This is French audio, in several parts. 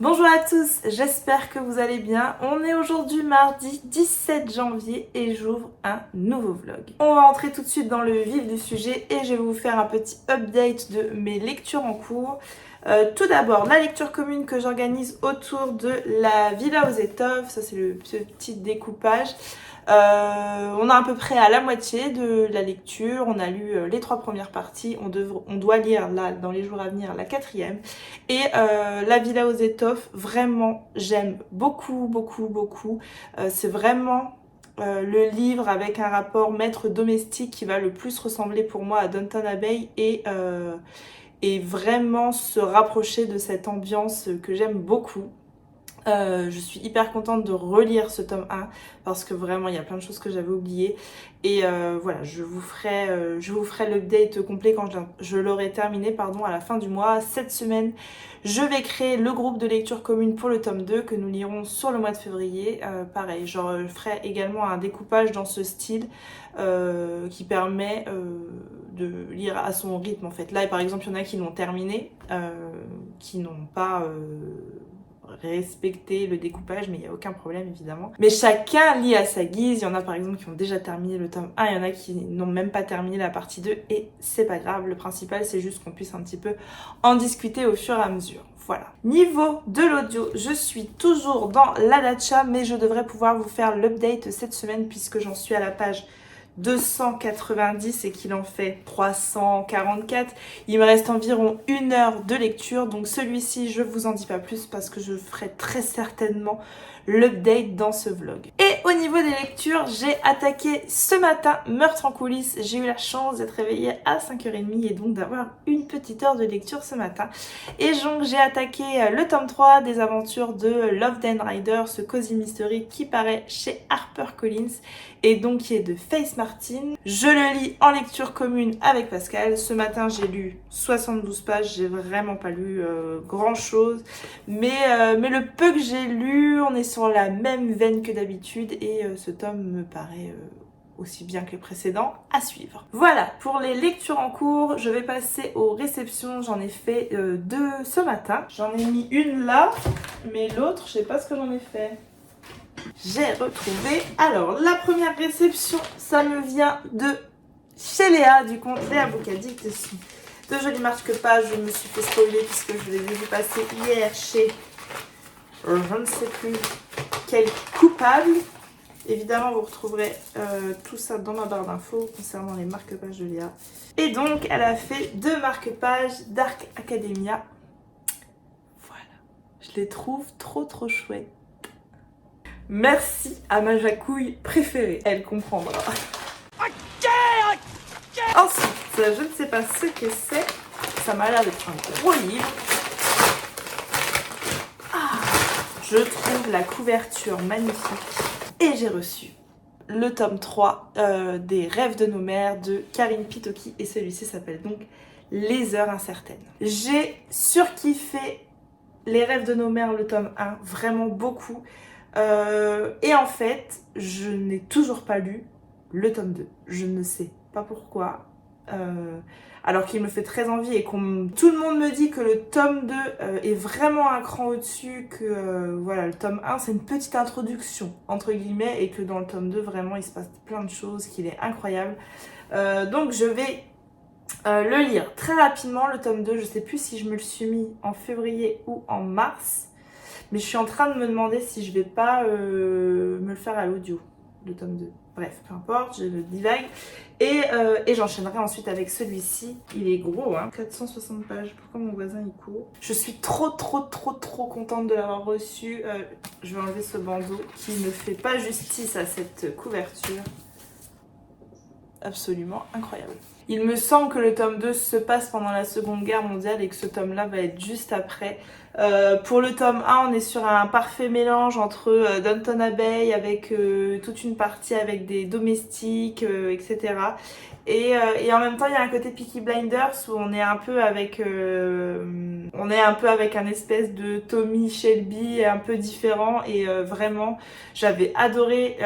Bonjour à tous, j'espère que vous allez bien. On est aujourd'hui mardi 17 janvier et j'ouvre un nouveau vlog. On va entrer tout de suite dans le vif du sujet et je vais vous faire un petit update de mes lectures en cours. Tout d'abord, la lecture commune que j'organise autour de la Villa aux Étoffes, ça c'est le petit découpage. On est à peu près à la moitié de la lecture, on a lu les 3 premières parties, on doit lire là dans les jours à venir la 4e. Et la Villa aux Étoffes, vraiment j'aime beaucoup. C'est vraiment le livre avec un rapport maître domestique qui va le plus ressembler pour moi à Downton Abbey et vraiment se rapprocher de cette ambiance que j'aime beaucoup. Je suis hyper contente de relire ce tome 1 parce que vraiment il y a plein de choses que j'avais oubliées et voilà, je vous ferai l'update complet quand je l'aurai terminé à la fin du mois. Cette semaine je vais créer le groupe de lecture commune pour le tome 2 que nous lirons sur le mois de février. Pareil, je ferai également un découpage dans ce style qui permet de lire à son rythme en fait. Là par exemple il y en a qui l'ont terminé, qui n'ont pas respecter le découpage, mais il n'y a aucun problème évidemment. Mais chacun lit à sa guise. Il y en a par exemple qui ont déjà terminé le tome 1, il y en a qui n'ont même pas terminé la partie 2 et c'est pas grave. Le principal c'est juste qu'on puisse un petit peu en discuter au fur et à mesure. Voilà. Niveau de l'audio, je suis toujours dans la Dacha, mais je devrais pouvoir vous faire l'update cette semaine puisque j'en suis à la page 290 et qu'il en fait 344. Il me reste environ 1 heure de lecture, donc celui-ci je vous en dis pas plus parce que je ferai très certainement l'update dans ce vlog. Et au niveau des lectures, j'ai attaqué ce matin Meurtre en coulisses. J'ai eu la chance d'être réveillée à 5h30 et donc d'avoir une petite heure de lecture ce matin. Et donc j'ai attaqué le tome 3 des aventures de Love Dan Rider, ce cozy mystery qui paraît chez HarperCollins et donc qui est de Faith Martin. Je le lis en lecture commune avec Pascal. Ce matin j'ai lu 72 pages, j'ai vraiment pas lu grand chose, mais le peu que j'ai lu, on est sur la même veine que d'habitude et ce tome me paraît aussi bien que les précédents, à suivre. Voilà, pour les lectures en cours, je vais passer aux réceptions. J'en ai fait 2 ce matin. J'en ai mis une là, mais l'autre, je sais pas ce que j'en ai fait. J'ai retrouvé. Alors, la première réception, ça me vient de chez Léa, du compte Léa Boucadic. De jolies marque-pages, je me suis fait spoiler puisque je l'ai vu passer hier chez je ne sais plus quel coupable. Évidemment, vous retrouverez tout ça dans ma barre d'infos concernant les marque-pages de Léa. Et donc, elle a fait 2 marque-pages Dark Academia. Voilà. Je les trouve trop chouettes. Merci à ma jacouille préférée. Elle comprendra. Ensuite, je ne sais pas ce que c'est. Ça m'a l'air d'être un gros livre. Je trouve la couverture magnifique. Et j'ai reçu le tome 3 des Rêves de nos mères de Karine Pitoki. Et celui-ci s'appelle donc Les heures incertaines. J'ai surkiffé Les Rêves de nos mères, le tome 1, vraiment beaucoup. Et en fait, je n'ai toujours pas lu le tome 2. Je ne sais pas pourquoi. Alors qu'il me fait très envie et tout le monde me dit que le tome 2 est vraiment un cran au-dessus, que voilà, le tome 1 c'est une petite introduction entre guillemets et que dans le tome 2 vraiment il se passe plein de choses, qu'il est incroyable. Donc je vais le lire très rapidement, le tome 2. Je sais plus si je me le suis mis en février ou en mars, mais je suis en train de me demander si je vais pas me le faire à l'audio, le tome 2. Bref, peu importe, je divague. Et j'enchaînerai ensuite avec celui-ci. Il est gros, hein. 460 pages. Pourquoi mon voisin il court? Je suis trop contente de l'avoir reçu. Je vais enlever ce bandeau qui ne fait pas justice à cette couverture. Absolument incroyable. Il me semble que le tome 2 se passe pendant la Seconde Guerre mondiale et que ce tome-là va être juste après. Pour le tome 1, on est sur un parfait mélange entre Downton Abbey avec toute une partie avec des domestiques, etc. Et en même temps, il y a un côté Peaky Blinders où on est un peu avec un espèce de Tommy Shelby un peu différent et vraiment, j'avais adoré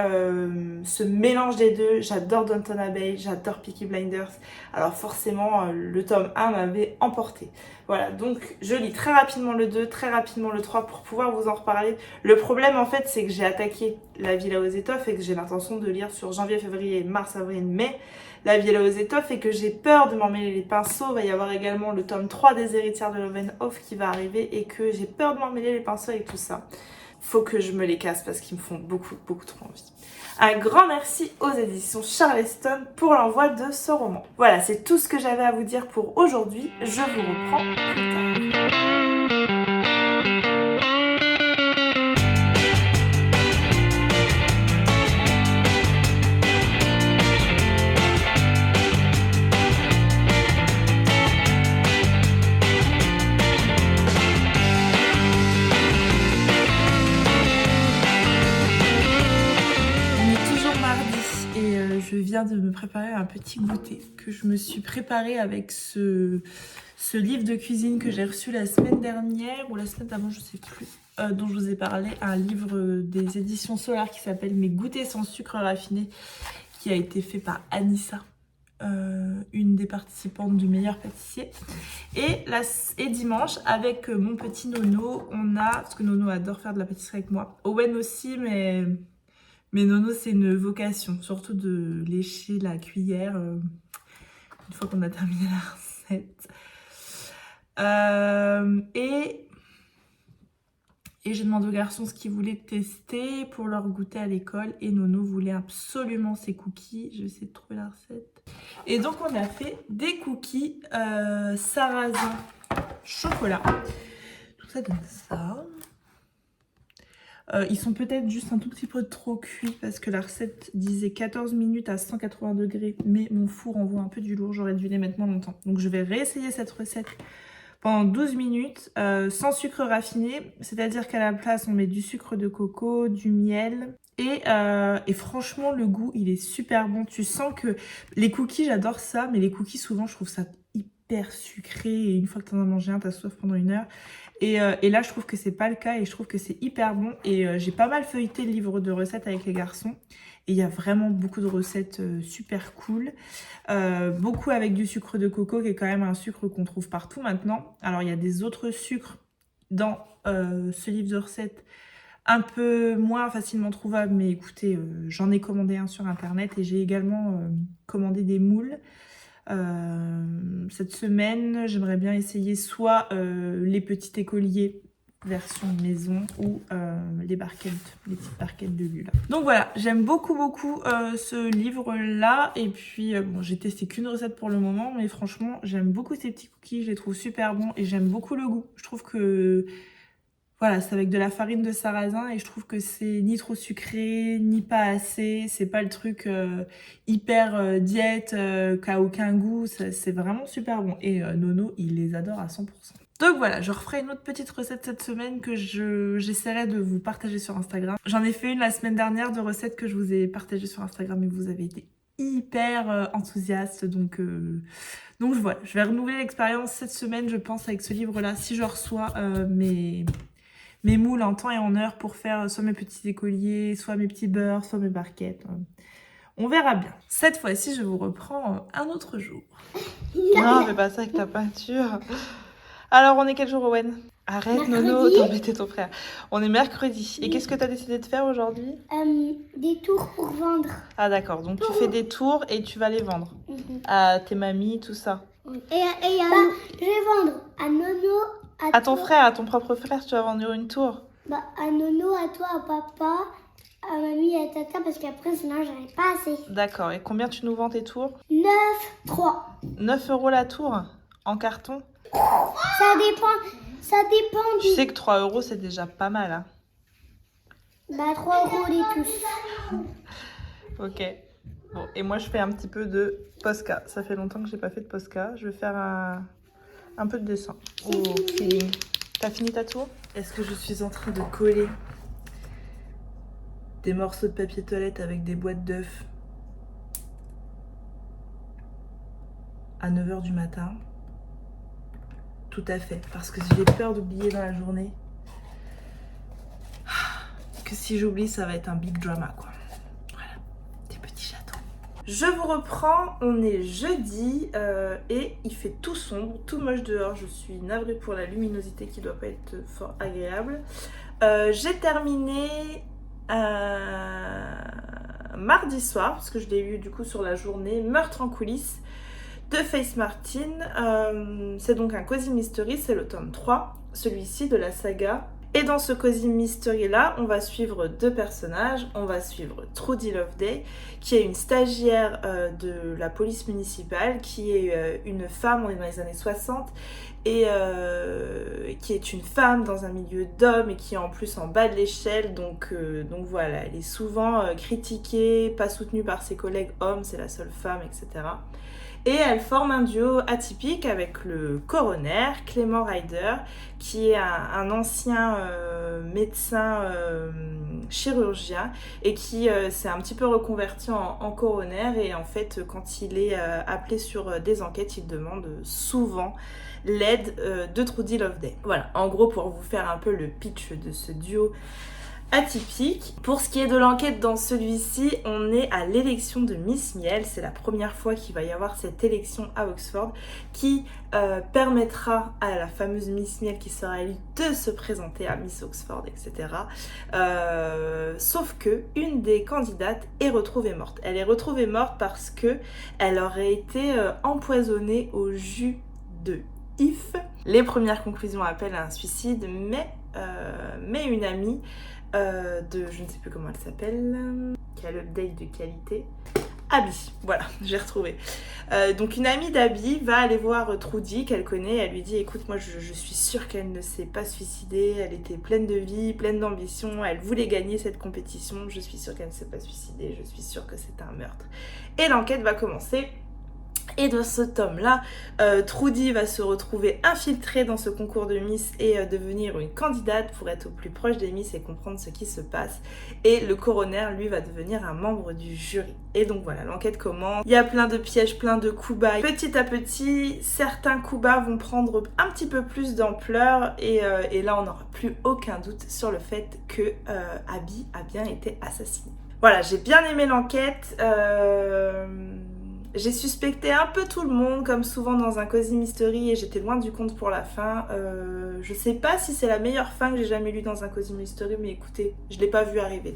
ce mélange des deux. J'adore Downton Abbey, j'adore Peaky Blinders. Alors forcément, le tome 1 m'avait emporté. Voilà, donc je lis très rapidement le 2 2, très rapidement le 3 pour pouvoir vous en reparler. Le problème en fait c'est que j'ai attaqué La Villa aux étoffes et que j'ai l'intention de lire sur janvier, février, mars, avril, mai La Villa aux étoffes et que j'ai peur de m'emmêler les pinceaux. Il va y avoir également le tome 3 des héritières de Lovenhof qui va arriver et que j'ai peur de m'emmêler les pinceaux avec tout ça. Faut que je me les casse parce qu'ils me font beaucoup trop envie. Un grand merci aux éditions Charleston pour l'envoi de ce roman. Voilà, c'est tout ce que j'avais à vous dire pour aujourd'hui. Je vous reprends plus tard. Je viens de me préparer un petit goûter que je me suis préparé avec ce livre de cuisine que j'ai reçu la semaine dernière ou la semaine d'avant, je sais plus, dont je vous ai parlé, un livre des éditions Solar qui s'appelle Mes goûters sans sucre raffiné, qui a été fait par Anissa, une des participantes du meilleur pâtissier. Et dimanche, avec mon petit Nono, on a, parce que Nono adore faire de la pâtisserie avec moi, Owen aussi, mais Nono, c'est une vocation, surtout de lécher la cuillère une fois qu'on a terminé la recette. Et j'ai demandé aux garçons ce qu'ils voulaient tester pour leur goûter à l'école. Et Nono voulait absolument ses cookies. Je vais essayer de trouver la recette. Et donc, on a fait des cookies sarrasin chocolat. Tout ça donne ça. Ils sont peut-être juste un tout petit peu trop cuits parce que la recette disait 14 minutes à 180 degrés, mais mon four envoie un peu du lourd, j'aurais dû les mettre moins longtemps. Donc je vais réessayer cette recette pendant 12 minutes sans sucre raffiné, c'est-à-dire qu'à la place on met du sucre de coco, du miel et franchement le goût il est super bon. Tu sens que les cookies, j'adore ça, mais les cookies souvent je trouve ça hyper sucré et une fois que t'en as mangé un, t'as soif pendant 1 heure. Et là, je trouve que c'est pas le cas et je trouve que c'est hyper bon. Et j'ai pas mal feuilleté le livre de recettes avec les garçons. Et il y a vraiment beaucoup de recettes super cool. Beaucoup avec du sucre de coco, qui est quand même un sucre qu'on trouve partout maintenant. Alors, il y a des autres sucres dans ce livre de recettes un peu moins facilement trouvables. Mais écoutez, j'en ai commandé un sur Internet et j'ai également commandé des moules. Cette semaine, j'aimerais bien essayer soit les petits écoliers version maison ou les petites barquettes de Lula. Donc voilà, j'aime beaucoup ce livre-là. Et puis, bon, j'ai testé qu'une recette pour le moment, mais franchement, j'aime beaucoup ces petits cookies, je les trouve super bons et j'aime beaucoup le goût. Je trouve que voilà, c'est avec de la farine de sarrasin et je trouve que c'est ni trop sucré, ni pas assez. C'est pas le truc hyper diète, qui a aucun goût. C'est vraiment super bon. Et Nono, il les adore à 100%. Donc voilà, je referai une autre petite recette cette semaine que j'essaierai de vous partager sur Instagram. J'en ai fait une la semaine dernière de recettes que je vous ai partagées sur Instagram et vous avez été hyper enthousiastes. Donc voilà, je vais renouveler l'expérience cette semaine, je pense, avec ce livre-là. Si je reçois mes moules en temps et en heure pour faire soit mes petits écoliers, soit mes petits beurres, soit mes barquettes. On verra bien. Cette fois-ci, je vous reprends un autre jour. Non, fais pas ça avec ta peinture. Alors, on est quel jour, Owen? Arrête, mercredi. Nono, t'embêter ton frère. On est mercredi. Et qu'est-ce que t'as décidé de faire aujourd'hui? Des tours pour vendre. Ah d'accord, donc tu fais des tours et tu vas les vendre à tes mamies, tout ça. Je vais vendre à Nono, à ton frère, à ton propre frère, tu vas vendre une tour. À Nono, à toi, à papa, à mamie et à tata, parce qu'après, sinon, j'en ai pas assez. D'accord, et combien tu nous vends tes tours? 3. 9 € la tour? En carton? Ça dépend Tu sais que 3 € c'est déjà pas mal, hein? 3 € les tous. Ok. Bon, et moi je fais un petit peu de Posca. Ça fait longtemps que j'ai pas fait de Posca. Je vais faire un peu de dessin au feeling. T'as fini ta tour? Est-ce que je suis en train de coller des morceaux de papier toilette avec des boîtes d'œufs à 9 h du matin? Tout à fait, parce que j'ai peur d'oublier dans la journée. Que si j'oublie, ça va être un big drama, quoi. Voilà, des petits chatons. Je vous reprends, on est jeudi et il fait tout sombre, tout moche dehors. Je suis navrée pour la luminosité qui doit pas être fort agréable. J'ai terminé mardi soir, parce que je l'ai eu du coup sur la journée, Meurtre en coulisses de Faith Martin. C'est donc un Cozy Mystery, c'est le tome 3, celui-ci de la saga. Et dans ce Cozy Mystery là, on va suivre deux personnages. On va suivre Trudy Loveday, qui est une stagiaire de la police municipale, qui est une femme, on est dans les années 60, et qui est une femme dans un milieu d'hommes et qui est en plus en bas de l'échelle. Donc voilà, elle est souvent critiquée, pas soutenue par ses collègues hommes, c'est la seule femme, etc. Et elle forme un duo atypique avec le coroner, Clément Ryder, qui est un ancien médecin chirurgien et qui s'est un petit peu reconverti en coroner. Et en fait, quand il est appelé sur des enquêtes, il demande souvent l'aide de Trudy Loveday. Voilà, en gros, pour vous faire un peu le pitch de ce duo atypique. Pour ce qui est de l'enquête dans celui-ci, on est à l'élection de Miss Miel. C'est la première fois qu'il va y avoir cette élection à Oxford qui permettra à la fameuse Miss Miel qui sera élue de se présenter à Miss Oxford, etc. Sauf que une des candidates est retrouvée morte. Elle est retrouvée morte parce que elle aurait été empoisonnée au jus de if. Les premières conclusions appellent à un suicide, mais une amie je ne sais plus comment elle s'appelle, qui a l'update de qualité, Abby, voilà, j'ai retrouvé. Donc une amie d'Abby va aller voir Trudy, qu'elle connaît, elle lui dit écoute, moi je suis sûre qu'elle ne s'est pas suicidée, elle était pleine de vie, pleine d'ambition, elle voulait gagner cette compétition, je suis sûre qu'elle ne s'est pas suicidée, je suis sûre que c'est un meurtre. Et l'enquête va commencer. Et dans ce tome-là, Trudy va se retrouver infiltrée dans ce concours de Miss et devenir une candidate pour être au plus proche des Miss et comprendre ce qui se passe. Et le coroner, lui, va devenir un membre du jury. Et donc voilà, l'enquête commence. Il y a plein de pièges, plein de coups bas. Petit à petit, certains coups bas vont prendre un petit peu plus d'ampleur. Et là, on n'aura plus aucun doute sur le fait que Abby a bien été assassinée. Voilà, j'ai bien aimé l'enquête. J'ai suspecté un peu tout le monde, comme souvent dans un Cozy Mystery, et j'étais loin du compte pour la fin. Je sais pas si c'est la meilleure fin que j'ai jamais lue dans un Cozy Mystery, mais écoutez, je l'ai pas vu arriver.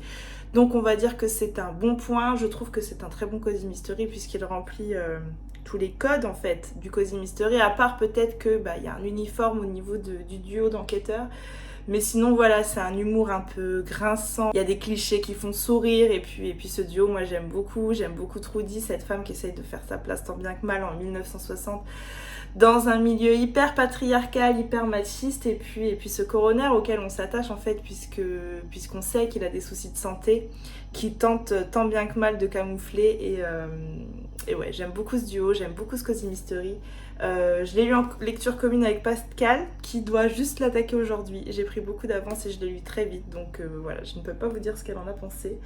Donc on va dire que c'est un bon point. Je trouve que c'est un très bon Cozy Mystery puisqu'il remplit tous les codes en fait du Cozy Mystery, à part peut-être que y a un uniforme au niveau du duo d'enquêteurs. Mais sinon voilà, c'est un humour un peu grinçant, il y a des clichés qui font sourire et puis ce duo moi j'aime beaucoup Trudy, cette femme qui essaye de faire sa place tant bien que mal en 1960 dans un milieu hyper patriarcal, hyper machiste, et puis ce coroner auquel on s'attache en fait puisqu'on sait qu'il a des soucis de santé, qui tente tant bien que mal de camoufler et ouais, j'aime beaucoup ce duo, j'aime beaucoup ce Cozy Mystery. Je l'ai lu en lecture commune avec Pascal qui doit juste l'attaquer aujourd'hui. J'ai pris beaucoup d'avance et je l'ai lu très vite, donc voilà, je ne peux pas vous dire ce qu'elle en a pensé.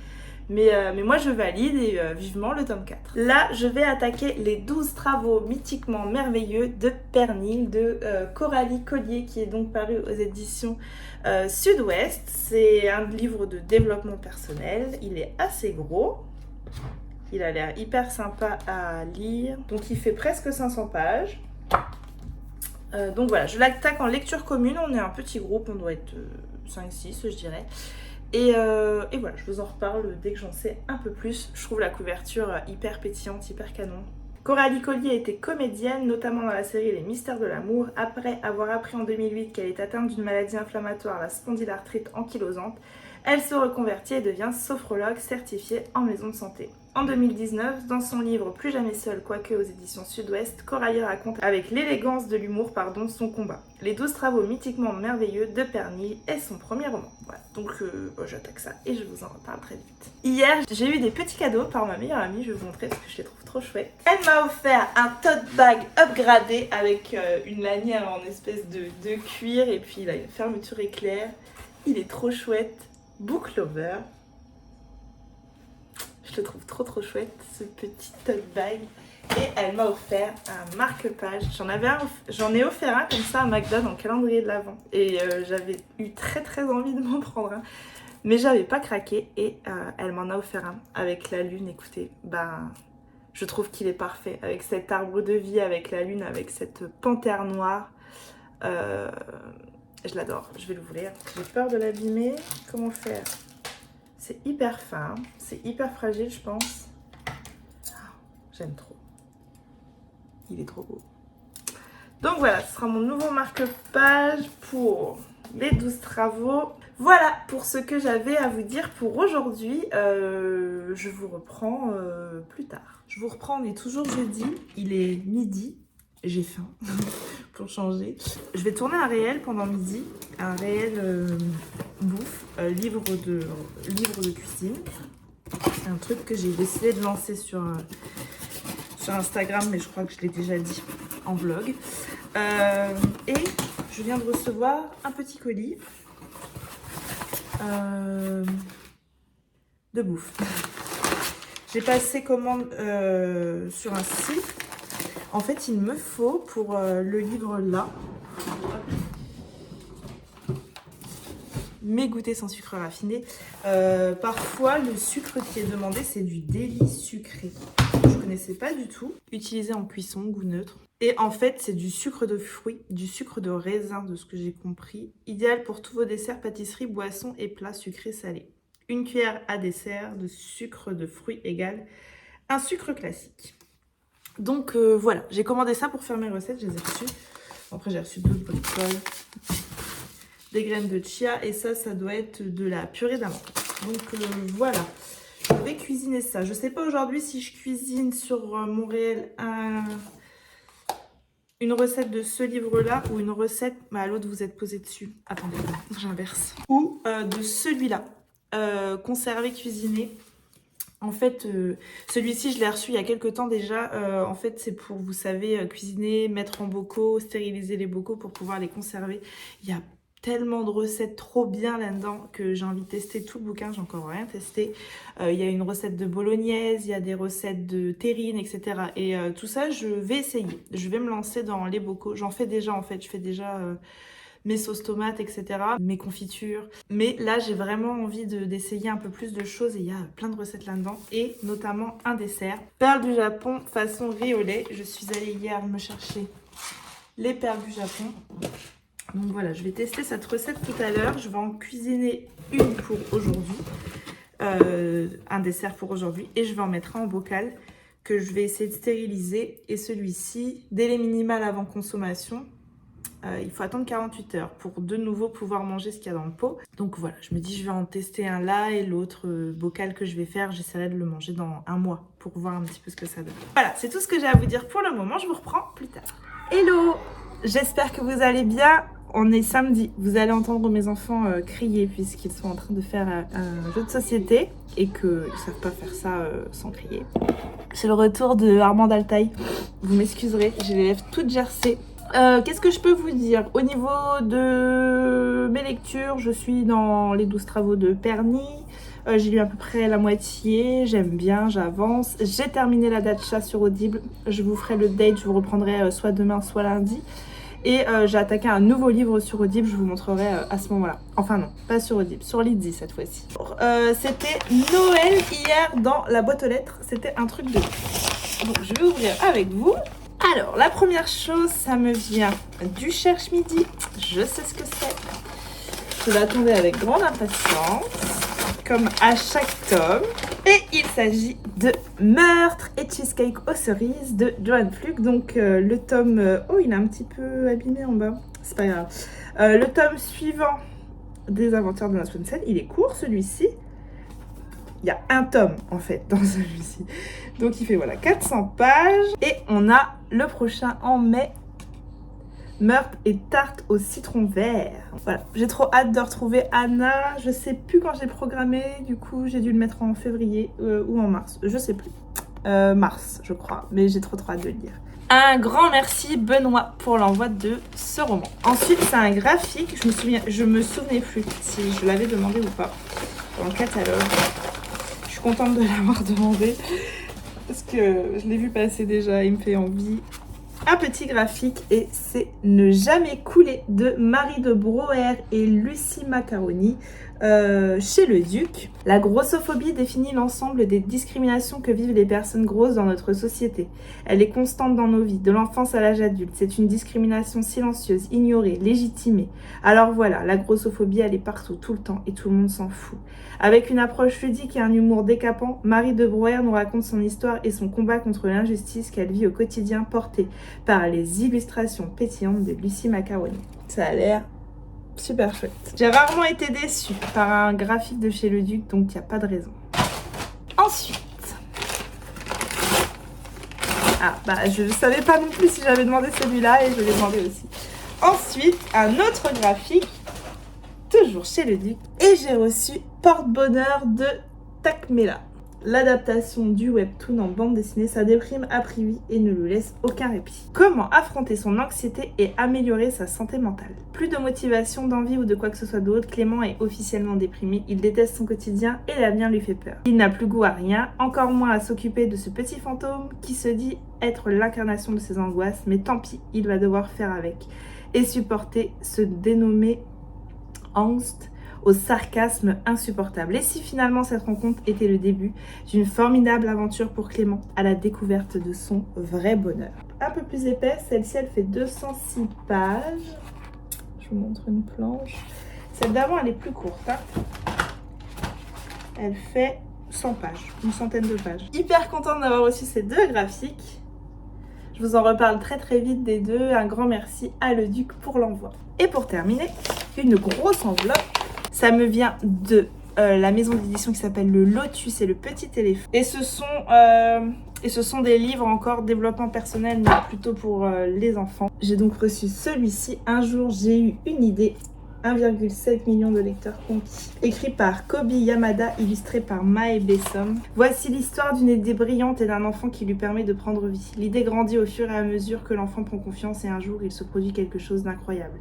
Mais moi je valide et vivement le tome 4. Là je vais attaquer les 12 travaux mythiquement merveilleux de Pernil de Coralie Collier, qui est donc paru aux éditions Sud-Ouest. C'est un livre de développement personnel, il est assez gros. Il a l'air hyper sympa à lire. Donc il fait presque 500 pages. Donc voilà, je l'attaque en lecture commune. On est un petit groupe, on doit être 5-6 je dirais. Et voilà, je vous en reparle dès que j'en sais un peu plus. Je trouve la couverture hyper pétillante, hyper canon. Coralie Collier était comédienne, notamment dans la série Les Mystères de l'amour. Après avoir appris en 2008 qu'elle est atteinte d'une maladie inflammatoire, la spondylarthrite ankylosante, elle se reconvertit et devient sophrologue certifiée en maison de santé. En 2019, dans son livre Plus jamais seule, quoique aux éditions Sud-Ouest, Coralie raconte avec l'élégance de l'humour son combat. Les 12 travaux mythiquement merveilleux de Pernil est son premier roman. Voilà, donc j'attaque ça et je vous en reparle très vite. Hier, j'ai eu des petits cadeaux par ma meilleure amie, je vais vous montrer parce que je les trouve trop chouettes. Elle m'a offert un tote bag upgradé avec une lanière en espèce de cuir et puis il a une fermeture éclair. Il est trop chouette. Book Lover. Je le trouve trop chouette, ce petit tote bag. Et elle m'a offert un marque-page. J'en ai offert un comme ça à Magda dans le calendrier de l'Avent. Et j'avais eu très envie de m'en prendre un. Mais j'avais pas craqué et elle m'en a offert un avec la lune. Écoutez, Je trouve qu'il est parfait avec cet arbre de vie, avec la lune, avec cette panthère noire. Je l'adore. Je vais l'ouvrir. J'ai peur de l'abîmer. Comment faire? C'est hyper fin, c'est hyper fragile, je pense. J'aime trop. Il est trop beau. Donc voilà, ce sera mon nouveau marque-page pour les 12 travaux. Voilà pour ce que j'avais à vous dire pour aujourd'hui. Je vous reprends plus tard. Je vous reprends, on est toujours jeudi. Il est midi. J'ai faim pour changer. Je vais tourner un réel pendant midi. Un réel bouffe, livre de cuisine. C'est un truc que j'ai décidé de lancer sur Instagram, mais je crois que je l'ai déjà dit en vlog. Et je viens de recevoir un petit colis de bouffe. J'ai passé commande sur un site. En fait, il me faut pour le livre là, mes goûters sans sucre raffiné. Parfois, le sucre qui est demandé, c'est du délit sucré. Je ne connaissais pas du tout. Utilisé en cuisson, goût neutre. Et en fait, c'est du sucre de fruits, du sucre de raisin, de ce que j'ai compris. Idéal pour tous vos desserts, pâtisseries, boissons et plats sucrés salés. Une cuillère à dessert de sucre de fruits égale un sucre classique. Donc voilà, j'ai commandé ça pour faire mes recettes, je les ai reçues. Après, j'ai reçu d'autres bricoles, des graines de chia et ça doit être de la purée d'amande. Donc voilà, je vais cuisiner ça. Je sais pas aujourd'hui si je cuisine sur mon réel une recette de ce livre-là ou une recette, à l'autre vous êtes posé dessus. Attendez, j'inverse. Ou de celui-là, conservé, cuisiné. En fait, celui-ci, je l'ai reçu il y a quelques temps déjà. En fait, c'est pour, vous savez, cuisiner, mettre en bocaux, stériliser les bocaux pour pouvoir les conserver. Il y a tellement de recettes trop bien là-dedans que j'ai envie de tester tout le bouquin. J'ai encore rien testé. Il y a une recette de bolognaise, il y a des recettes de terrine, etc. Et tout ça, je vais essayer. Je vais me lancer dans les bocaux. J'en fais déjà, en fait. Je fais déjà... mes sauces tomates, etc. Mes confitures. Mais là, j'ai vraiment envie d'essayer un peu plus de choses et il y a plein de recettes là-dedans. Et notamment un dessert. Perles du Japon façon riz au lait. Je suis allée hier me chercher les perles du Japon. Donc voilà, je vais tester cette recette tout à l'heure. Je vais en cuisiner une pour aujourd'hui. Un dessert pour aujourd'hui. Et je vais en mettre un en bocal que je vais essayer de stériliser. Et celui-ci, délai minimal avant consommation. Il faut attendre 48 heures pour de nouveau pouvoir manger ce qu'il y a dans le pot. Donc voilà, je me dis je vais en tester un là et l'autre bocal que je vais faire, j'essaierai de le manger dans un mois pour voir un petit peu ce que ça donne. Voilà, c'est tout ce que j'ai à vous dire pour le moment, je vous reprends plus tard. Hello, j'espère que vous allez bien. On est samedi, vous allez entendre mes enfants crier puisqu'ils sont en train de faire un jeu de société et qu'ils ne savent pas faire ça sans crier. C'est le retour de Armand Altaï, vous m'excuserez, j'ai les lèvres toutes gercées. Qu'est-ce que je peux vous dire? Au niveau de mes lectures, je suis dans les 12 travaux de Perny. J'ai lu à peu près la moitié, j'aime bien, j'avance. J'ai terminé la Datcha sur Audible. Je vous ferai le date, je vous reprendrai soit demain, soit lundi. Et j'ai attaqué un nouveau livre sur Audible, je vous montrerai à ce moment-là. Enfin non, pas sur Audible, sur Lydie cette fois-ci. C'était Noël hier dans la boîte aux lettres, c'était un truc de... Donc je vais ouvrir avec vous. Alors, la première chose, ça me vient du Cherche Midi. Je sais ce que c'est. Je l'attendais avec grande impatience, comme à chaque tome. Et il s'agit de Meurtre et Cheesecake aux cerises de Joanne Flug. Donc, le tome... oh, il est un petit peu abîmé en bas. C'est pas grave. Le tome suivant des Aventures de Nat Swanson, il est court, celui-ci. Il y a un tome, en fait, dans celui-ci. Donc, il fait, voilà, 400 pages. Et on a le prochain en mai. Meurtre et tarte au citron vert. Voilà, j'ai trop hâte de retrouver Anna. Je sais plus quand j'ai programmé. Du coup, j'ai dû le mettre en février ou en mars. Je sais plus. Mars, je crois. Mais j'ai trop hâte de le lire. Un grand merci Benoît pour l'envoi de ce roman. Ensuite, c'est un graphique. Je me souvenais plus si je l'avais demandé ou pas dans le catalogue. Je suis contente de l'avoir demandé parce que je l'ai vu passer déjà. Il me fait envie. Un petit graphique et c'est Ne jamais couler de Marie de Broer et Lucie Macaroni. Chez le Duc, la grossophobie définit l'ensemble des discriminations que vivent les personnes grosses dans notre société. Elle est constante dans nos vies, de l'enfance à l'âge adulte. C'est une discrimination silencieuse, ignorée, légitimée. Alors voilà, la grossophobie, elle est partout, tout le temps, et tout le monde s'en fout. Avec une approche ludique et un humour décapant, Marie de Brouwer nous raconte son histoire et son combat contre l'injustice qu'elle vit au quotidien, portée par les illustrations pétillantes de Lucie Macaroni. Ça a l'air super chouette. J'ai rarement été déçue par un graphique de chez le Duc, donc il n'y a pas de raison. Ensuite, je ne savais pas non plus si j'avais demandé celui-là et je l'ai demandé aussi. Ensuite, un autre graphique, toujours chez le Duc, et j'ai reçu Porte-Bonheur de Takmela. L'adaptation du webtoon en bande dessinée, ça déprime à priori et ne lui laisse aucun répit. Comment affronter son anxiété et améliorer sa santé mentale? Plus de motivation, d'envie ou de quoi que ce soit d'autre, Clément est officiellement déprimé, il déteste son quotidien et l'avenir lui fait peur. Il n'a plus goût à rien, encore moins à s'occuper de ce petit fantôme qui se dit être l'incarnation de ses angoisses, mais tant pis, il va devoir faire avec et supporter ce dénommé angst au sarcasme insupportable. Et si finalement cette rencontre était le début d'une formidable aventure pour Clément à la découverte de son vrai bonheur. Un peu plus épaisse, celle-ci elle fait 206 pages. Je vous montre une planche. Celle d'avant elle est plus courte. Elle fait 100 pages, une centaine de pages. Hyper contente d'avoir reçu ces deux graphiques. Je vous en reparle très très vite des deux. Un grand merci à Le Duc pour l'envoi. Et pour terminer, une grosse enveloppe. Ça me vient de la maison d'édition qui s'appelle Le Lotus et le Petit Éléphant. Et ce sont des livres encore développement personnel, mais plutôt pour les enfants. J'ai donc reçu celui-ci. Un jour, j'ai eu une idée. 1,7 million de lecteurs conquis. Écrit par Kobi Yamada, illustré par Mae Bessom. Voici l'histoire d'une idée brillante et d'un enfant qui lui permet de prendre vie. L'idée grandit au fur et à mesure que l'enfant prend confiance et un jour il se produit quelque chose d'incroyable.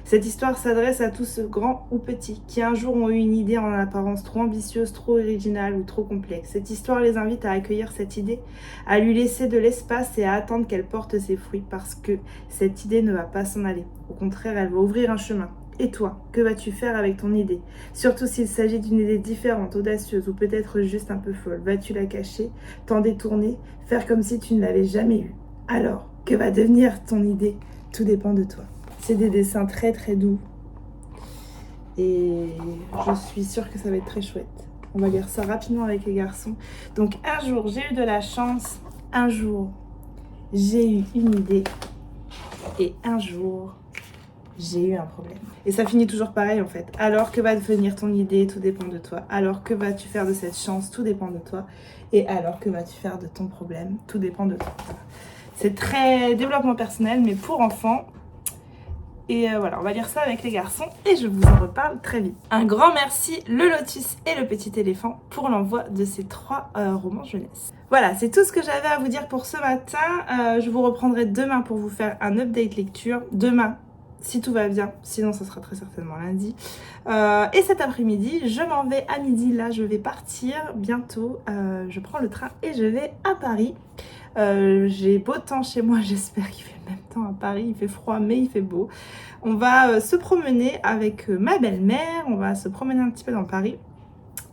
Cette histoire s'adresse à tous ceux grands ou petits qui un jour ont eu une idée en apparence trop ambitieuse, trop originale ou trop complexe. Cette histoire les invite à accueillir cette idée, à lui laisser de l'espace et à attendre qu'elle porte ses fruits parce que cette idée ne va pas s'en aller. Au contraire, elle va ouvrir un chemin. Et toi, que vas-tu faire avec ton idée? Surtout s'il s'agit d'une idée différente, audacieuse ou peut-être juste un peu folle. Vas-tu la cacher, t'en détourner, faire comme si tu ne l'avais jamais eue? Alors, que va devenir ton idée? Tout dépend de toi. C'est des dessins très très doux. Et je suis sûre que ça va être très chouette. On va lire ça rapidement avec les garçons. Donc un jour, j'ai eu de la chance. Un jour, j'ai eu une idée. Et un jour, j'ai eu un problème. Et ça finit toujours pareil en fait. Alors que va devenir ton idée? Tout dépend de toi. Alors que vas-tu faire de cette chance? Tout dépend de toi. Et alors que vas-tu faire de ton problème? Tout dépend de toi. Voilà. C'est très développement personnel, mais pour enfants. Et voilà, on va lire ça avec les garçons et je vous en reparle très vite. Un grand merci, Le Lotus et le Petit Éléphant, pour l'envoi de ces 3 romans jeunesse. Voilà, c'est tout ce que j'avais à vous dire pour ce matin. Je vous reprendrai demain pour vous faire un update lecture. Demain, si tout va bien, sinon ça sera très certainement lundi. Et cet après-midi, je m'en vais à midi. Là, je vais partir bientôt. Je prends le train et je vais à Paris. J'ai beau temps chez moi, j'espère qu'il fait le même temps à Paris. Il fait froid, mais il fait beau. On va se promener avec ma belle-mère. On va se promener un petit peu dans Paris.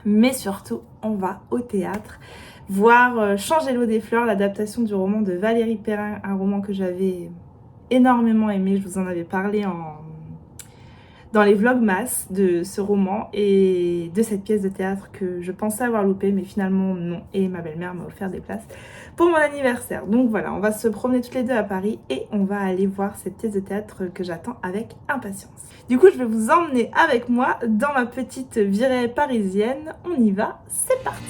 Mais surtout, on va au théâtre voir Changer l'eau des fleurs, l'adaptation du roman de Valérie Perrin, un roman que j'avais énormément aimé. Je vous en avais parlé dans les vlogmas de ce roman et de cette pièce de théâtre que je pensais avoir loupé, mais finalement non. Et ma belle-mère m'a offert des places pour mon anniversaire. Donc voilà, on va se promener toutes les deux à Paris et on va aller voir cette pièce de théâtre que j'attends avec impatience. Du coup, je vais vous emmener avec moi dans ma petite virée parisienne. On y va, c'est parti!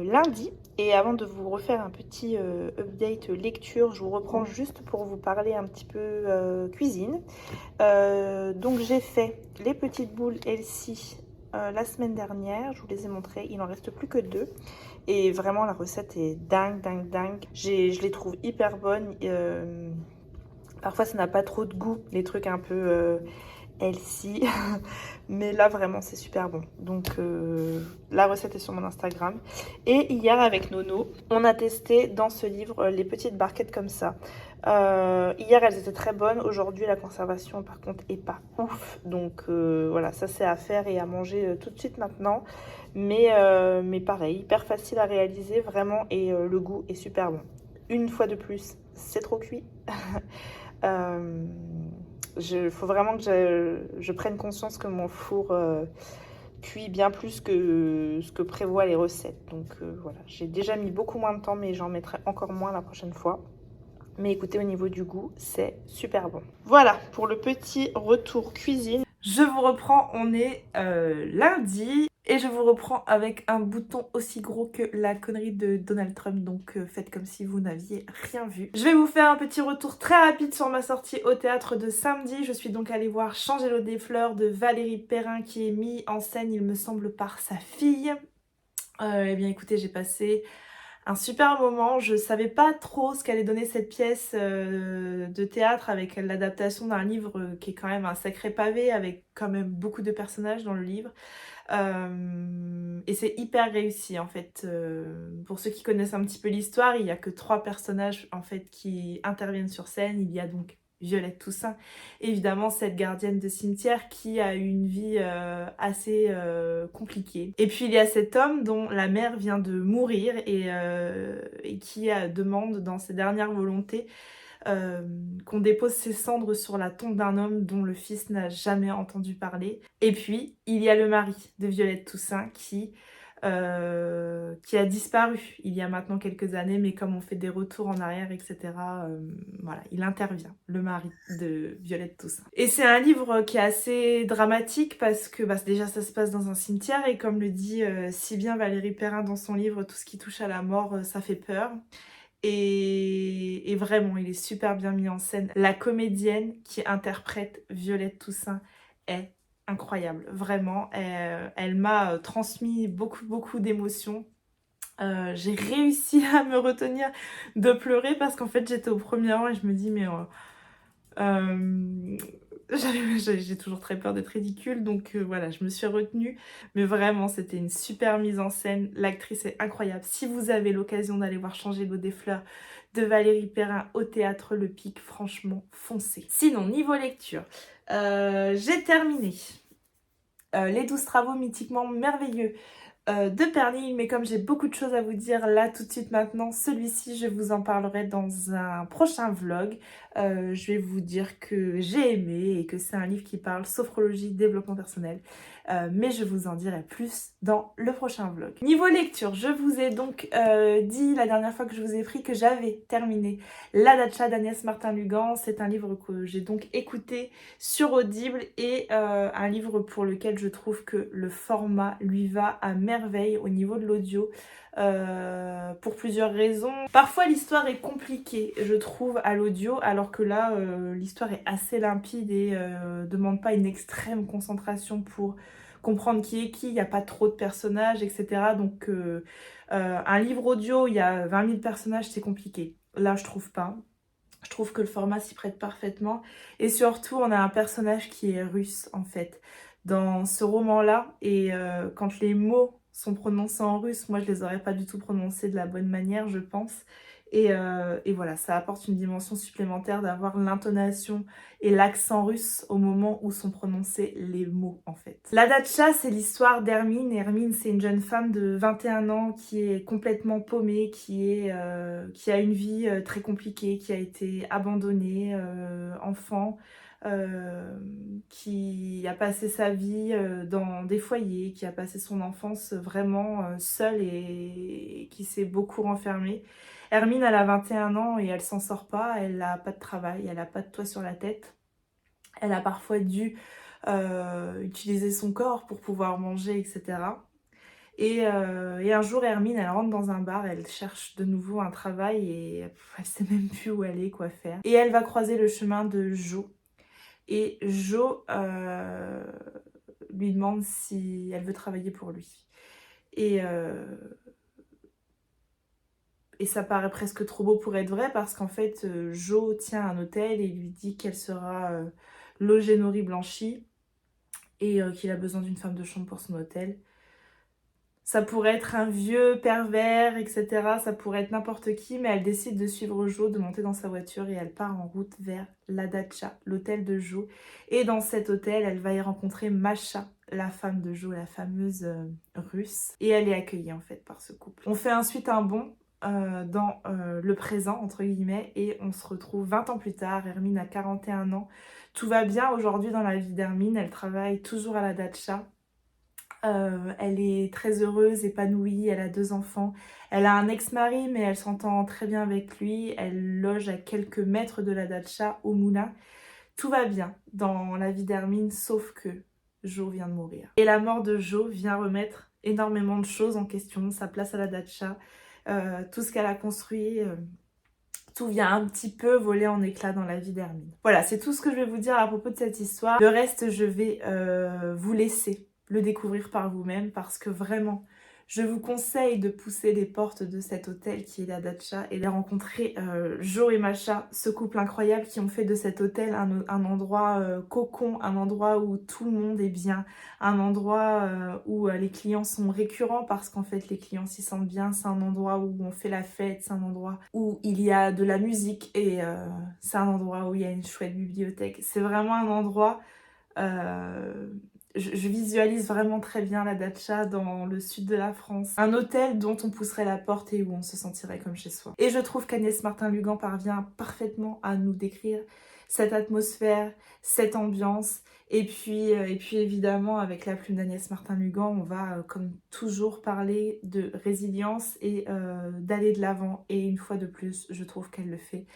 Lundi, et avant de vous refaire un petit update lecture, je vous reprends juste pour vous parler un petit peu cuisine. Donc j'ai fait les petites boules Elsie la semaine dernière, je vous les ai montrées, il n'en reste plus que 2 et vraiment la recette est dingue. Je les trouve hyper bonnes. Parfois ça n'a pas trop de goût, les trucs un peu healthy, mais là vraiment c'est super bon. Donc la recette est sur mon Instagram. Et hier avec Nono, on a testé dans ce livre les petites barquettes comme ça. Hier elles étaient très bonnes, aujourd'hui la conservation par contre est pas ouf. Donc voilà, ça c'est à faire et à manger tout de suite maintenant. Mais pareil, hyper facile à réaliser vraiment et le goût est super bon. Une fois de plus, c'est trop cuit. Faut vraiment que je prenne conscience que mon four cuit bien plus que ce que prévoient les recettes. Donc voilà, j'ai déjà mis beaucoup moins de temps, mais j'en mettrai encore moins la prochaine fois. Mais écoutez, au niveau du goût, c'est super bon. Voilà pour le petit retour cuisine. Je vous reprends, on est lundi. Et je vous reprends avec un bouton aussi gros que la connerie de Donald Trump, donc faites comme si vous n'aviez rien vu. Je vais vous faire un petit retour très rapide sur ma sortie au théâtre de samedi. Je suis donc allée voir Changer l'eau des fleurs de Valérie Perrin qui est mis en scène, il me semble, par sa fille. Eh bien écoutez, j'ai passé un super moment. Je savais pas trop ce qu'allait donner cette pièce de théâtre avec l'adaptation d'un livre qui est quand même un sacré pavé avec quand même beaucoup de personnages dans le livre. Et c'est hyper réussi en fait. Pour ceux qui connaissent un petit peu l'histoire, il n'y a que 3 personnages en fait qui interviennent sur scène. Il y a donc Violette Toussaint, évidemment cette gardienne de cimetière qui a eu une vie assez compliquée. Et puis il y a cet homme dont la mère vient de mourir et qui demande dans ses dernières volontés qu'on dépose ses cendres sur la tombe d'un homme dont le fils n'a jamais entendu parler. Et puis, il y a le mari de Violette Toussaint qui a disparu il y a maintenant quelques années, mais comme on fait des retours en arrière, etc., voilà, il intervient, le mari de Violette Toussaint. Et c'est un livre qui est assez dramatique parce que déjà ça se passe dans un cimetière et comme le dit si bien Valérie Perrin dans son livre, tout ce qui touche à la mort, ça fait peur. Et vraiment, il est super bien mis en scène. La comédienne qui interprète Violette Toussaint est incroyable, vraiment. Elle m'a transmis beaucoup d'émotions. J'ai réussi à me retenir de pleurer parce qu'en fait j'étais au premier rang et je me dis mais j'ai toujours très peur d'être ridicule, donc voilà, je me suis retenue. Mais vraiment, c'était une super mise en scène. L'actrice est incroyable. Si vous avez l'occasion d'aller voir Changer l'eau des fleurs de Valérie Perrin au théâtre Le Pic, franchement, foncez. Sinon, niveau lecture, j'ai terminé Les 12 travaux mythiquement merveilleux de Pernille, mais comme j'ai beaucoup de choses à vous dire là tout de suite maintenant, celui-ci je vous en parlerai dans un prochain vlog. Je vais vous dire que j'ai aimé et que c'est un livre qui parle sophrologie, développement personnel, mais je vous en dirai plus dans le prochain vlog. Niveau lecture, je vous ai donc dit la dernière fois que je vous ai pris que j'avais terminé La Datcha d'Agnès Martin-Lugan. C'est un livre que j'ai donc écouté sur Audible et un livre pour lequel je trouve que le format lui va à merveille au niveau de l'audio pour plusieurs raisons. Parfois l'histoire est compliquée je trouve à l'audio alors que là l'histoire est assez limpide et demande pas une extrême concentration pour comprendre qui est qui, il n'y a pas trop de personnages etc. Donc un livre audio il y a 20 000 personnages c'est compliqué. Là je trouve pas. Je trouve que le format s'y prête parfaitement. Et surtout, on a un personnage qui est russe, en fait, dans ce roman-là. Et quand les mots sont prononcés en russe, moi, je les aurais pas du tout prononcés de la bonne manière, je pense. Et voilà, ça apporte une dimension supplémentaire d'avoir l'intonation et l'accent russe au moment où sont prononcés les mots, en fait. La Datcha, c'est l'histoire d'Hermine. Hermine, c'est une jeune femme de 21 ans qui est complètement paumée, qui a une vie très compliquée, qui a été abandonnée, enfant, qui a passé sa vie dans des foyers, qui a passé son enfance vraiment seule et qui s'est beaucoup renfermée. Hermine, elle a 21 ans et elle s'en sort pas, elle n'a pas de travail, elle n'a pas de toit sur la tête. Elle a parfois dû utiliser son corps pour pouvoir manger, etc. Et un jour, Hermine, elle rentre dans un bar, elle cherche de nouveau un travail et elle sait même plus où aller, quoi faire. Et elle va croiser le chemin de Jo. Et Jo lui demande si elle veut travailler pour lui. Et Et ça paraît presque trop beau pour être vrai parce qu'en fait, Jo tient un hôtel et lui dit qu'elle sera logée, nourrie, blanchie et qu'il a besoin d'une femme de chambre pour son hôtel. Ça pourrait être un vieux pervers, etc. Ça pourrait être n'importe qui, mais elle décide de suivre Jo, de monter dans sa voiture et elle part en route vers la Dacha, l'hôtel de Jo. Et dans cet hôtel, elle va y rencontrer Masha, la femme de Jo, la fameuse russe. Et elle est accueillie en fait par ce couple. On fait ensuite un bond dans le présent, entre guillemets, et on se retrouve 20 ans plus tard. Hermine a 41 ans. Tout va bien aujourd'hui dans la vie d'Hermine. Elle travaille toujours à la Dacha. Elle est très heureuse, épanouie, elle a 2 enfants. Elle a un ex-mari, mais elle s'entend très bien avec lui. Elle loge à quelques mètres de la Dacha, au Moulin. Tout va bien dans la vie d'Hermine, sauf que Jo vient de mourir. Et la mort de Jo vient remettre énormément de choses en question, sa place à la Dacha, tout ce qu'elle a construit. Tout vient un petit peu voler en éclats dans la vie d'Hermine. Voilà, c'est tout ce que je vais vous dire à propos de cette histoire. Le reste, je vais vous laisser le découvrir par vous-même parce que vraiment, je vous conseille de pousser les portes de cet hôtel qui est la Dacha et de rencontrer Jo et Masha, ce couple incroyable qui ont fait de cet hôtel un endroit cocon, un endroit où tout le monde est bien, un endroit où les clients sont récurrents parce qu'en fait les clients s'y sentent bien, c'est un endroit où on fait la fête, c'est un endroit où il y a de la musique et c'est un endroit où il y a une chouette bibliothèque. C'est vraiment un endroit... Je visualise vraiment très bien la Dacha dans le sud de la France. Un hôtel dont on pousserait la porte et où on se sentirait comme chez soi. Et je trouve qu'Agnès Martin-Lugan parvient parfaitement à nous décrire cette atmosphère, cette ambiance. Et puis évidemment, avec la plume d'Agnès Martin-Lugan, on va comme toujours parler de résilience et d'aller de l'avant. Et une fois de plus, je trouve qu'elle le fait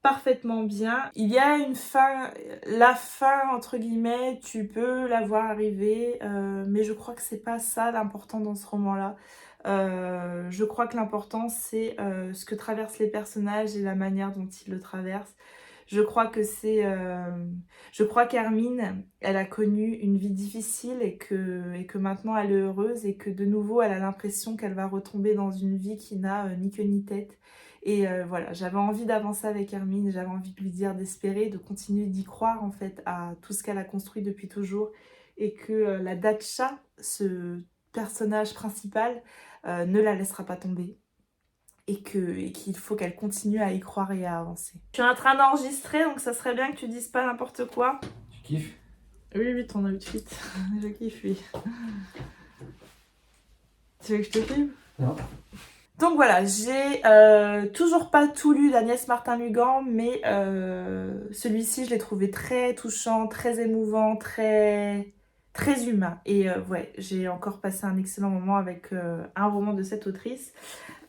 parfaitement bien. Il y a une fin, la fin entre guillemets, tu peux la voir arriver, mais je crois que c'est pas ça l'important dans ce roman-là. Je crois que l'important c'est ce que traversent les personnages et la manière dont ils le traversent. Je crois que je crois qu'Hermine, elle a connu une vie difficile et que maintenant elle est heureuse et que de nouveau elle a l'impression qu'elle va retomber dans une vie qui n'a ni queue ni tête. Et voilà, j'avais envie d'avancer avec Hermine, j'avais envie de lui dire d'espérer, de continuer d'y croire en fait à tout ce qu'elle a construit depuis toujours et que la Dacha, ce personnage principal, ne la laissera pas tomber. Et qu'il faut qu'elle continue à y croire et à avancer. Je suis en train d'enregistrer, donc ça serait bien que tu dises pas n'importe quoi. Tu kiffes? Oui, ton outfit. Je kiffe, oui. Tu veux que je te filme? Non. Donc voilà, j'ai toujours pas tout lu d'Agnès Martin-Lugan, mais celui-ci, je l'ai trouvé très touchant, très émouvant, très humain. Et ouais, j'ai encore passé un excellent moment avec un roman de cette autrice.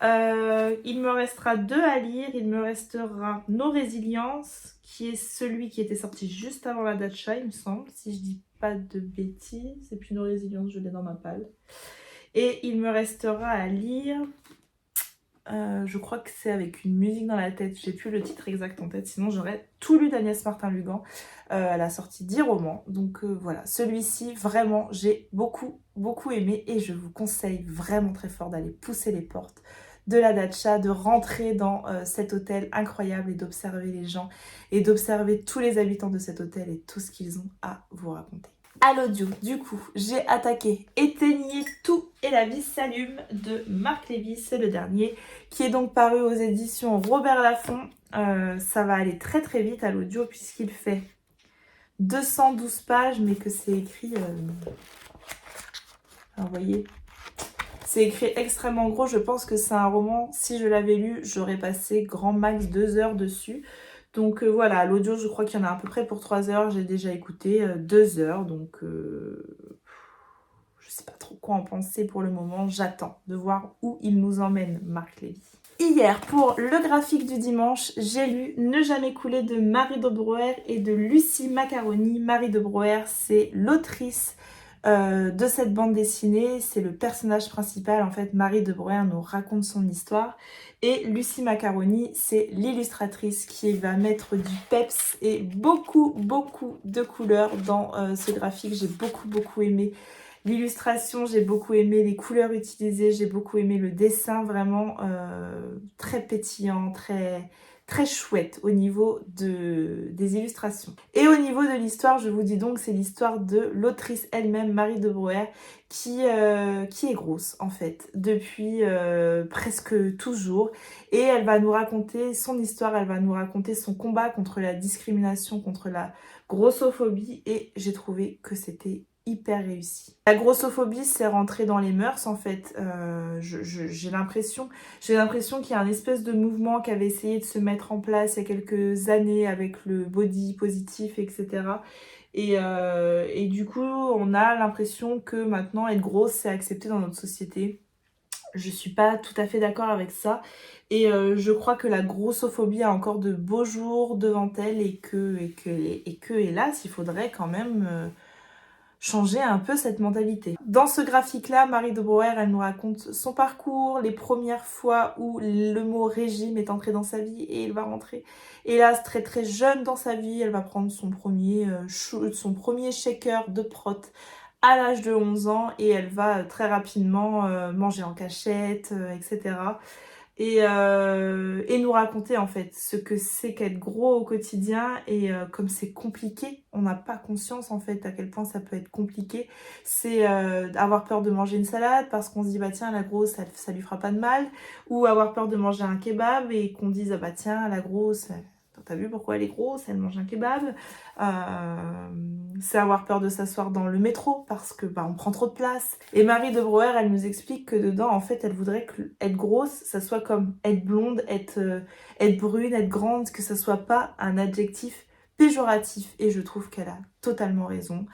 Il me restera 2 à lire. Il me restera Nos Résiliences, qui est celui qui était sorti juste avant la Dacha, il me semble, si je dis pas de bêtises. Et puis Nos Résiliences, je l'ai dans ma palle. Et il me restera à lire... je crois que c'est avec une musique dans la tête, j'ai plus le titre exact en tête, sinon j'aurais tout lu d'Agnès Martin-Lugan. Elle a sorti 10 romans, donc voilà, celui-ci vraiment j'ai beaucoup aimé et je vous conseille vraiment très fort d'aller pousser les portes de la Dacha, de rentrer dans cet hôtel incroyable et d'observer les gens et d'observer tous les habitants de cet hôtel et tout ce qu'ils ont à vous raconter. À l'audio, du coup, j'ai attaqué Éteignez tout et la vie s'allume de Marc Lévy, c'est le dernier, qui est donc paru aux éditions Robert Laffont. Ça va aller très vite à l'audio puisqu'il fait 212 pages, mais que c'est écrit... Alors, vous voyez, c'est écrit extrêmement gros. Je pense que c'est un roman, si je l'avais lu, j'aurais passé grand max 2 heures dessus. Donc voilà, l'audio, je crois qu'il y en a à peu près pour 3 heures. J'ai déjà écouté 2 heures, donc je sais pas trop quoi en penser pour le moment. J'attends de voir où il nous emmène, Marc Lévy. Hier, pour le graphique du dimanche, j'ai lu Ne jamais couler de Marie de Brouwer et de Lucie Macaroni. Marie de Brouwer, c'est l'autrice de cette bande dessinée, c'est le personnage principal. En fait, Marie de Brouwer nous raconte son histoire et Lucie Macaroni, c'est l'illustratrice qui va mettre du peps et beaucoup de couleurs dans ce graphique. J'ai beaucoup aimé L'illustration, j'ai beaucoup aimé les couleurs utilisées, j'ai beaucoup aimé le dessin, vraiment très pétillant, très chouette au niveau des illustrations. Et au niveau de l'histoire, je vous dis donc, c'est l'histoire de l'autrice elle-même, Marie de Brouwer, qui est grosse en fait, depuis presque toujours. Et elle va nous raconter son histoire, elle va nous raconter son combat contre la discrimination, contre la grossophobie. Et j'ai trouvé que c'était hyper réussi. La grossophobie, c'est rentré dans les mœurs en fait. J'ai l'impression qu'il y a un espèce de mouvement qui avait essayé de se mettre en place il y a quelques années avec le body positif, etc. Et du coup, on a l'impression que maintenant être grosse, c'est accepté dans notre société. Je suis pas tout à fait d'accord avec ça. Et je crois que la grossophobie a encore de beaux jours devant elle et que hélas, il faudrait quand même changer un peu cette mentalité. Dans ce graphique-là, Marie de Brouwer, elle nous raconte son parcours, les premières fois où le mot régime est entré dans sa vie et il va rentrer, hélas, très très jeune dans sa vie. Elle va prendre son premier shaker de prot à l'âge de 11 ans et elle va très rapidement manger en cachette, etc. Et nous raconter en fait ce que c'est qu'être gros au quotidien et comme c'est compliqué, on n'a pas conscience en fait à quel point ça peut être compliqué. C'est avoir peur de manger une salade parce qu'on se dit bah tiens la grosse ça lui fera pas de mal, ou avoir peur de manger un kebab et qu'on dise ah bah tiens la grosse t'as vu pourquoi elle est grosse, elle mange un kebab. C'est avoir peur de s'asseoir dans le métro parce que bah, on prend trop de place. Et Marie de Brouwer, elle nous explique que dedans, en fait, elle voudrait que être grosse, ça soit comme être blonde, être brune, être grande, que ça soit pas un adjectif péjoratif. Et je trouve qu'elle a totalement raison.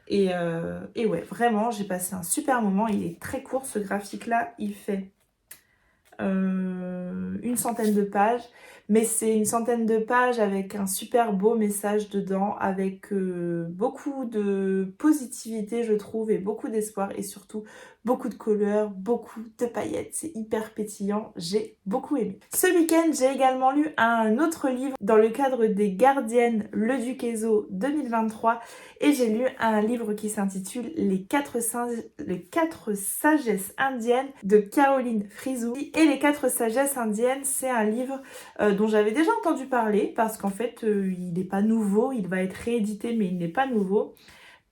Et ouais, vraiment, j'ai passé un super moment. Il est très court, ce graphique-là. Il fait une centaine de pages, mais c'est une centaine de pages avec un super beau message dedans, avec beaucoup de positivité je trouve, et beaucoup d'espoir, et surtout beaucoup de couleurs, beaucoup de paillettes. C'est hyper pétillant, j'ai beaucoup aimé. Ce week-end, j'ai également lu un autre livre dans le cadre des Gardiennes Le Duquesneau 2023, et j'ai lu un livre qui s'intitule Les quatre sagesses indiennes de Caroline Frizou. Et Les quatre sagesses indiennes, c'est un livre dont j'avais déjà entendu parler parce qu'en fait il n'est pas nouveau, il va être réédité mais il n'est pas nouveau.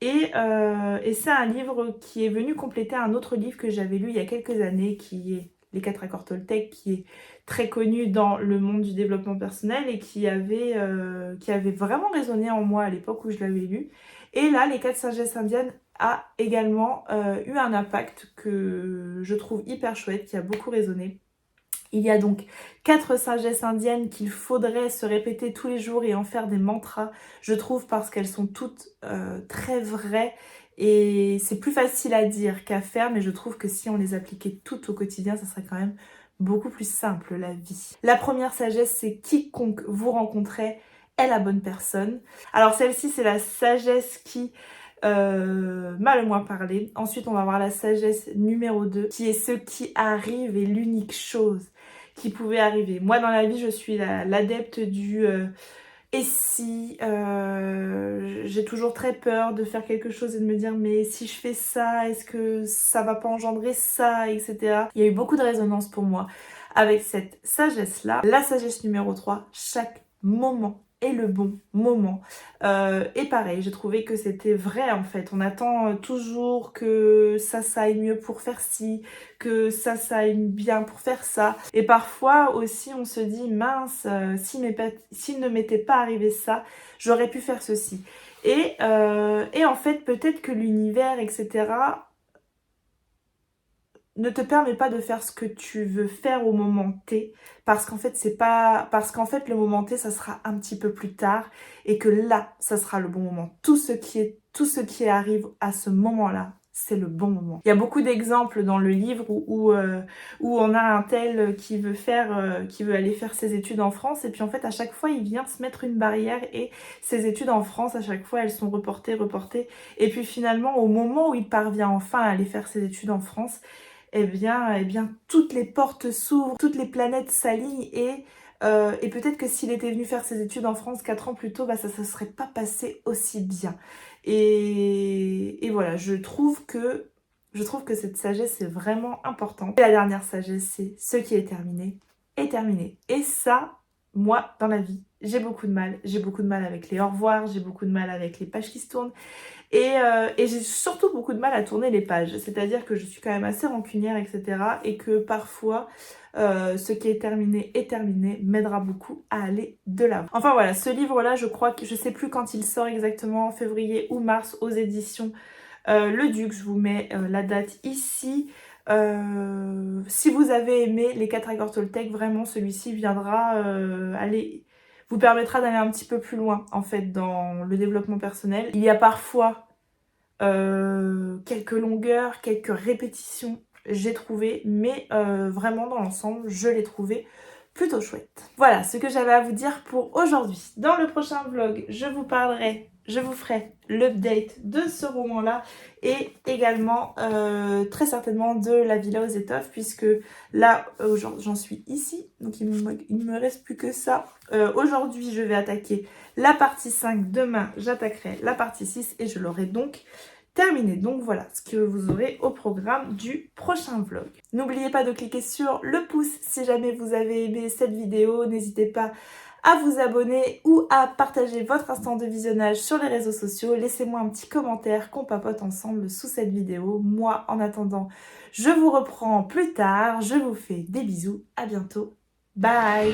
Et c'est un livre qui est venu compléter un autre livre que j'avais lu il y a quelques années, qui est Les quatre accords Toltec, qui est très connu dans le monde du développement personnel et qui avait vraiment résonné en moi à l'époque où je l'avais lu. Et là, Les quatre sagesses indiennes a également eu un impact que je trouve hyper chouette, qui a beaucoup résonné. Il y a donc 4 sagesses indiennes qu'il faudrait se répéter tous les jours et en faire des mantras, je trouve, parce qu'elles sont toutes très vraies et c'est plus facile à dire qu'à faire, mais je trouve que si on les appliquait toutes au quotidien, ça serait quand même beaucoup plus simple la vie. La première sagesse, c'est quiconque vous rencontrez est la bonne personne. Alors celle-ci, c'est la sagesse qui m'a le moins parlé. Ensuite, on va voir la sagesse numéro 2, qui est ce qui arrive et l'unique chose qui pouvait arriver. Moi, dans la vie, je suis l'adepte du et si. J'ai toujours très peur de faire quelque chose et de me dire mais si je fais ça, est-ce que ça va pas engendrer ça, etc. Il y a eu beaucoup de résonance pour moi avec cette sagesse-là. La sagesse numéro 3, chaque moment est le bon moment. Et pareil, j'ai trouvé que c'était vrai en fait. On attend toujours que ça aille mieux pour faire ci, que ça aille bien pour faire ça. Et parfois aussi on se dit mince, s'il ne m'était pas arrivé ça, j'aurais pu faire ceci. Et en fait peut-être que l'univers, etc., ne te permet pas de faire ce que tu veux faire au moment T, parce qu'en fait le moment T ça sera un petit peu plus tard et que là ça sera le bon moment. Tout ce qui arrive à ce moment-là, c'est le bon moment. Il y a beaucoup d'exemples dans le livre où on a un tel qui veut aller faire ses études en France, et puis en fait à chaque fois il vient se mettre une barrière et ses études en France à chaque fois elles sont reportées, et puis finalement au moment où il parvient enfin à aller faire ses études en France, eh bien, toutes les portes s'ouvrent, toutes les planètes s'alignent et peut-être que s'il était venu faire ses études en France 4 ans plus tôt, bah, ça ne serait pas passé aussi bien. Et voilà, je trouve que Je trouve que cette sagesse est vraiment importante. Et la dernière sagesse, c'est ce qui est terminé est terminé. Et ça, moi, dans la vie, j'ai beaucoup de mal. J'ai beaucoup de mal avec les au revoir, j'ai beaucoup de mal avec les pages qui se tournent. Et j'ai surtout beaucoup de mal à tourner les pages. C'est-à-dire que je suis quand même assez rancunière, etc. Et que parfois, ce qui est terminé m'aidera beaucoup à aller de l'avant. Enfin voilà, ce livre-là, je crois que je sais plus quand il sort exactement, en février ou mars, aux éditions Le Duc. Je vous mets la date ici. Si vous avez aimé les 4 accords Toltec, vraiment celui-ci viendra vous permettra d'aller un petit peu plus loin en fait dans le développement personnel. Il y a parfois quelques longueurs, quelques répétitions, j'ai trouvé, mais vraiment dans l'ensemble, je l'ai trouvé plutôt chouette. Voilà ce que j'avais à vous dire pour aujourd'hui. Dans le prochain vlog, je vous ferai l'update de ce roman-là et également très certainement de La Villa aux étoffes, puisque là, j'en suis ici, donc il me reste plus que ça. Aujourd'hui, je vais attaquer la partie 5, demain, j'attaquerai la partie 6 et je l'aurai donc terminé. Donc voilà ce que vous aurez au programme du prochain vlog. N'oubliez pas de cliquer sur le pouce si jamais vous avez aimé cette vidéo. N'hésitez pas à vous abonner ou à partager votre instant de visionnage sur les réseaux sociaux. Laissez-moi un petit commentaire qu'on papote ensemble sous cette vidéo. Moi, en attendant, je vous reprends plus tard. Je vous fais des bisous. À bientôt. Bye!